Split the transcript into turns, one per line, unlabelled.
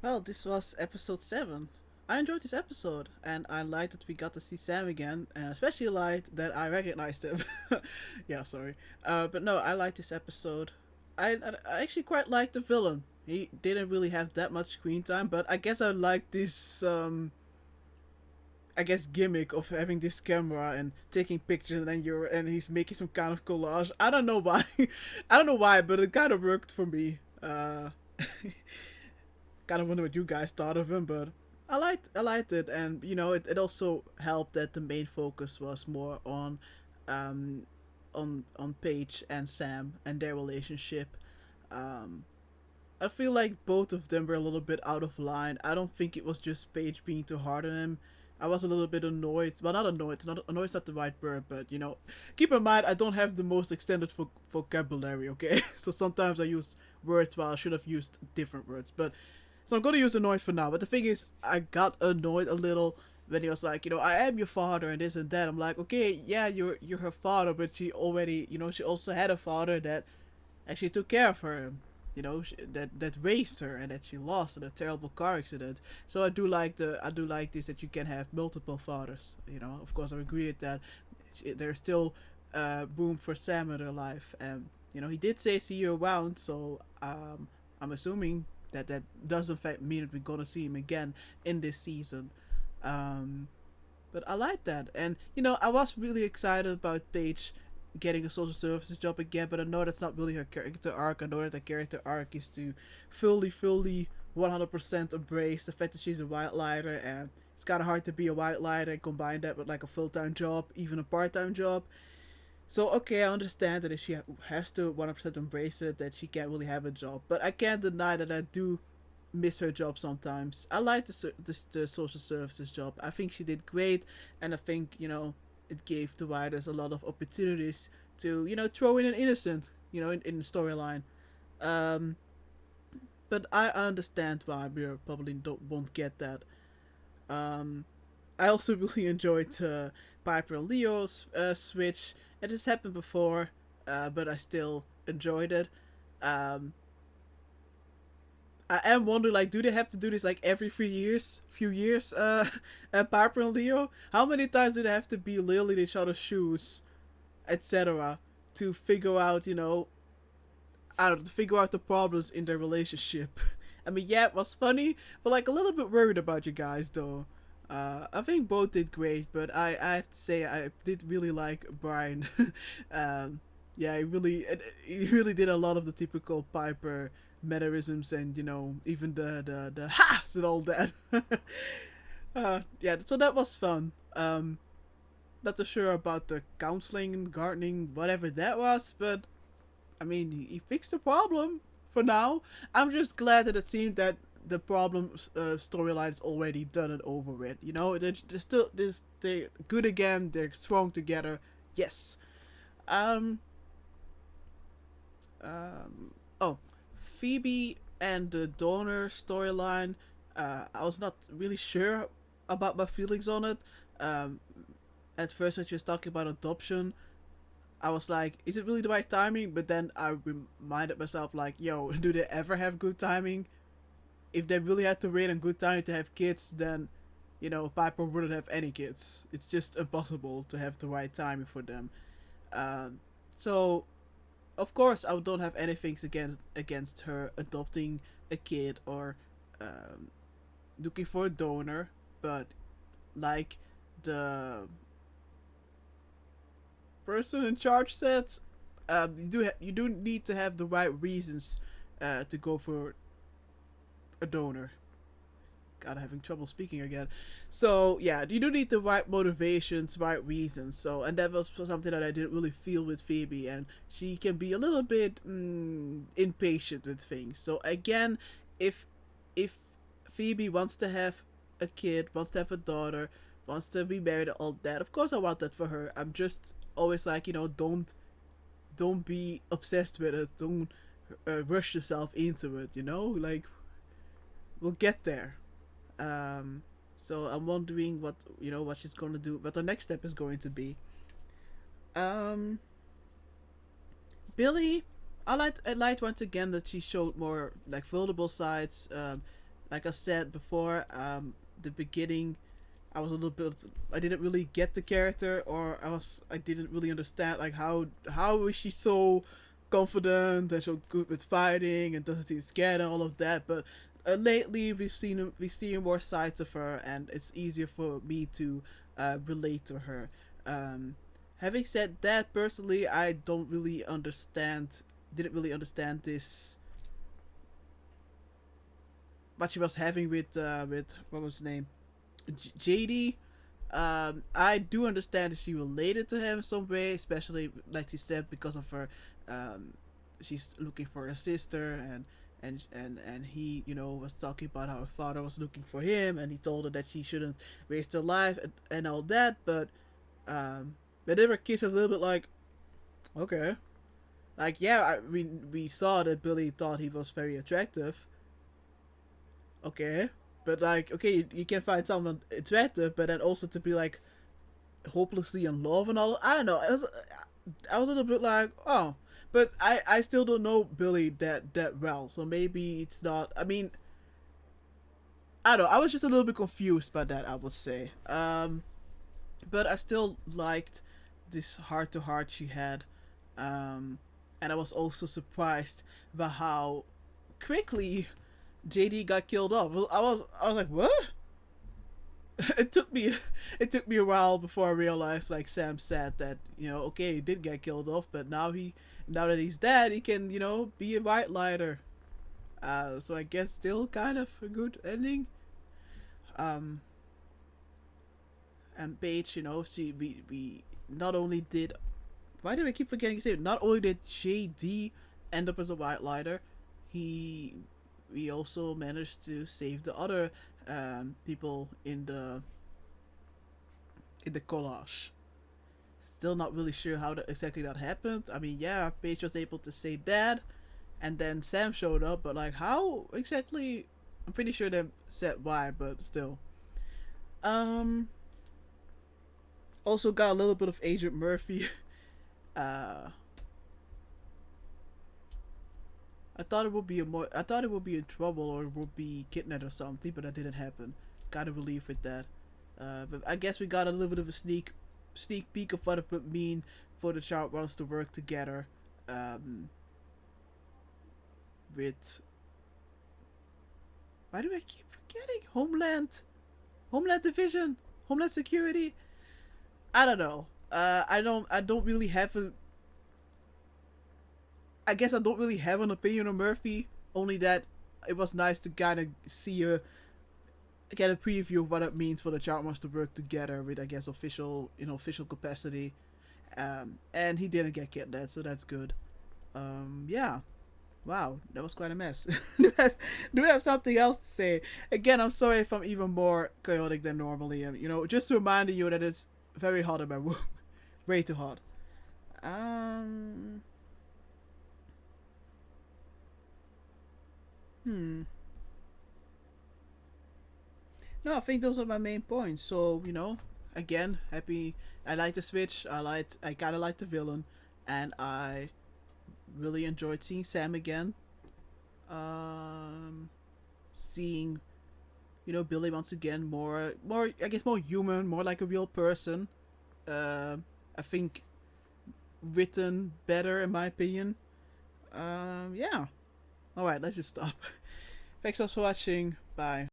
Well, this was episode 7. I enjoyed this episode, and I liked that we got to see Sam again, and especially liked that I recognized him. Yeah, sorry. But no, I liked this episode. I actually quite liked the villain. He didn't really have that much screen time, but I guess I liked this, I guess, gimmick of having this camera and taking pictures, and then he's making some kind of collage. I don't know why. I don't know why, but it kind of worked for me. Kind of wonder what you guys thought of him, but I liked it, and it also helped that the main focus was more um on Paige and Sam and their relationship. Um, I feel like both of them were a little bit out of line. I don't think it was just Paige being too hard on him. I was a little bit annoyed. Well, not annoyed. Not annoyed is not the right word, but keep in mind I don't have the most extended vocabulary. Okay, so sometimes I use words while I should have used different words. But so I'm gonna use annoyed for now. But the thing is, I got annoyed a little when he was like, I am your father and this and that. I'm like, okay, yeah, you're her father, but she already, she also had a father that actually took care of her. That raised her and that she lost in a terrible car accident. So I do like this that you can have multiple fathers. Of course I agree with that. There's still room for Sam in her life, and he did say see you around. So I'm assuming that does in fact mean that we're gonna see him again in this season. Um, but I like that, and I was really excited about Paige getting a social services job again, but I know that's not really her character arc. I know that the character arc is to fully 100% embrace the fact that she's a white lighter, and it's kind of hard to be a white lighter and combine that with like a full-time job, even a part-time job. So okay, I understand that if she has to 100% embrace it, that she can't really have a job. But I can't deny that I do miss her job sometimes. I like the social services job. I think she did great, and I think it gave the writers a lot of opportunities to throw in an innocent in the storyline. Um, but I understand why we probably won't get that. Um, I also really enjoyed Piper and Leo's switch. It has happened before, but I still enjoyed it. Um, I am wondering, like, do they have to do this like every few years? Piper and Leo, how many times do they have to be literally in each other's shoes, etc., to figure out, I don't know, to figure out the problems in their relationship? I mean, yeah, it was funny, but like a little bit worried about you guys though. I think both did great, but I have to say I did really like Brian. Yeah, he really did a lot of the typical Piper mannerisms, and even the ha's and all that. Yeah, so that was fun. Not too sure about the counseling and gardening, whatever that was, but I mean, he fixed the problem for now. I'm just glad that it seemed that the problem storyline is already done and over with. They're still they're good again. They're strong together. Yes. Um. Oh, Phoebe and the donor storyline. I was not really sure about my feelings on it. Um. At first, when she was talking about adoption, I was like, is it really the right timing? But then I reminded myself, like, yo, do they ever have good timing? If they really had to wait on good timing to have kids, then, Piper wouldn't have any kids. It's just impossible to have the right timing for them. Um, so, of course, I don't have anything against her adopting a kid or um, looking for a donor, but like the person in charge said, you do need to have the right reasons to go for a donor. God, I'm having trouble speaking again. So yeah, you do need the right motivations, right reasons. So, and that was something that I didn't really feel with Phoebe, and she can be a little bit impatient with things. So again, if if Phoebe wants to have a kid, wants to have a daughter, wants to be married, all that, of course I want that for her. I'm just always like, don't be obsessed with it. Don't rush yourself into it. Like, we'll get there. Um, so I'm wondering what she's gonna do, what the next step is going to be. Um, Billy, I liked once again that she showed more like vulnerable sides. like I said before, the beginning, I was a little bit. I didn't really get the character, or I didn't really understand like how is she so confident and so good with fighting and doesn't seem scared and all of that. But lately we've seen more sides of her, and it's easier for me to relate to her. Um, Having said that, personally, I don't really understand. Didn't really understand this what she was having with what was his name, JD. I do understand that she related to him in some way, especially like she said because of her. Um, she's looking for her sister, and he was talking about how her father was looking for him, and he told her that she shouldn't waste her life and all that. But they were kids, was a little bit like, okay, like yeah, we saw that Billy thought he was very attractive. Okay, but like okay, you can find someone attractive, but then also to be like hopelessly in love and all. I don't know. I was a little bit like, oh, but I still don't know Billy that well, so maybe it's not. I mean, I don't know. I was just a little bit confused by that, I would say. But I still liked this heart to heart she had, and I was also surprised by how quickly JD got killed off. I was like, what? It took me a while before I realized, like Sam said, that okay, he did get killed off, but now that he's dead, he can be a white lighter. So I guess still kind of a good ending. Um, and Paige, she we not only did. Why do I keep forgetting his name? Not only did JD end up as a white lighter, he we also managed to save the other people in the collage. Still not really sure how exactly that happened. I mean, yeah, Paige was able to save Dad, and then Sam showed up, but like how exactly? I'm pretty sure they said why, but still. Um. Also got a little bit of Agent Murphy. uh. I thought it would be I thought it would be in trouble or it would be kidnapped or something, but that didn't happen. Got a relief with that. But I guess we got a little bit of a sneak peek of what it would mean for the Sharp Ones to work together. With why do I keep forgetting Homeland Division, Homeland Security? I don't know. I don't really have a. I guess I don't really have an opinion on Murphy. Only that it was nice to kind of get a preview of what it means for the Charmers to work together with, I guess, official capacity. And he didn't get kidnapped, so that's good. Yeah. Wow, that was quite a mess. Do we have something else to say? Again, I'm sorry if I'm even more chaotic than normally. Just to remind you that it's very hot in my room. Way too hot. No, I think those are my main points. So, again, happy. I like the switch. I kind of like the villain. And I really enjoyed seeing Sam again. Seeing, Billy once again I guess more human, more like a real person. I think written better in my opinion. Yeah. Alright, let's just stop. Thanks for watching. Bye.